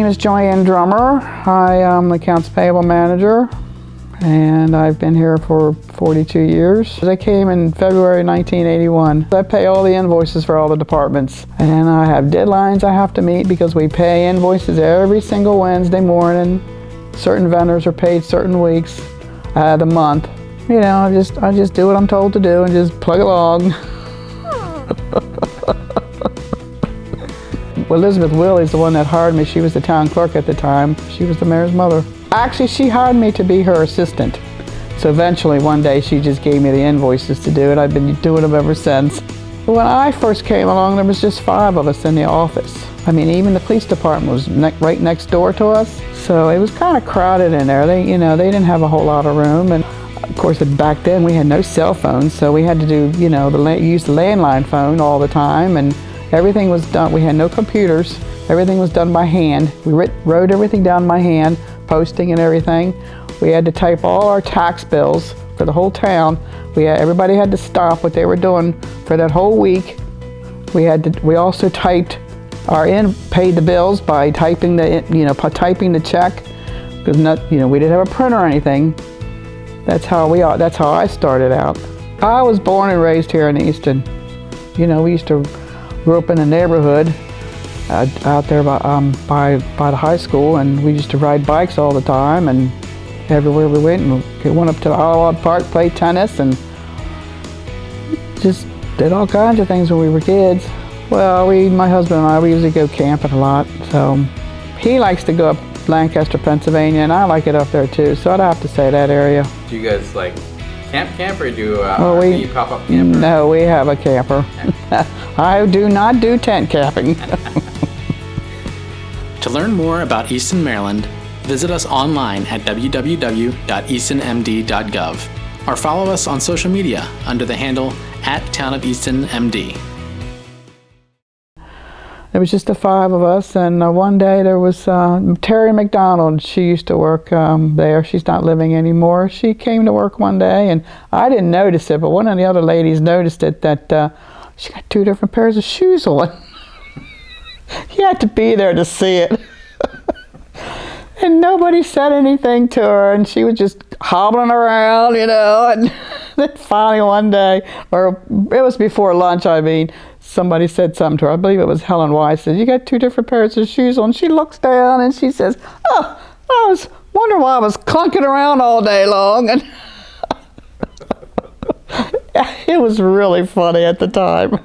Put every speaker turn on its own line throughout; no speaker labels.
is Joanne Drummer. I am the accounts payable manager, and I've been here for 42 years. I came in February 1981. I pay all the invoices for all the departments, and I have deadlines I have to meet because we pay invoices every single Wednesday morning. Certain vendors are paid certain weeks of the month. You know, I just do what I'm told to do and just plug along. Well, Elizabeth Willie's the one that hired me. She was the town clerk at the time. She was the mayor's mother. Actually, she hired me to be her assistant. So eventually, one day, she just gave me the invoices to do it. I've been doing them ever since. When I first came along, there was just 5 of us in the office. I mean, even the police department was right next door to us. So it was kind of crowded in there. They didn't have a whole lot of room. And of course, back then, we had no cell phones. So we had to do, use the landline phone all the time. And everything was done. We had no computers. Everything was done by hand. We wrote everything down by hand, posting and everything. We had to type all our tax bills for the whole town. Everybody had to stop what they were doing for that whole week. We also paid the bills by typing the check, because we didn't have a printer or anything. That's how I started out. I was born and raised here in Easton. We grew up in the neighborhood out there by the high school, and we used to ride bikes all the time, and everywhere we went, and we went up to Ottawa Park, played tennis, and just did all kinds of things when we were kids. Well, my husband and I, we usually go camping a lot. So he likes to go up Lancaster, Pennsylvania, and I like it up there too. So I'd have to say that area.
Do you guys like camp or do you pop-up camper?
No, we have a camper. I do not do tent camping.
To learn more about Easton, Maryland, visit us online at www.eastonmd.gov or follow us on social media under the handle @TownofEastonMD.
There was just the 5 of us, and one day there was Terry McDonald. She used to work there. She's not living anymore. She came to work one day, and I didn't notice it, but one of the other ladies noticed it, that she got 2 different pairs of shoes on. You had to be there to see it. And nobody said anything to her, and she was just hobbling around, and then finally one day, or it was before lunch, somebody said something to her. I believe it was Helen Wise, said, "You got 2 different pairs of shoes on." She looks down and she says, "Oh, I was wondering why I was clunking around all day long." And it was really funny at the time.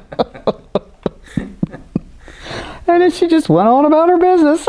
And then she just went on about her business.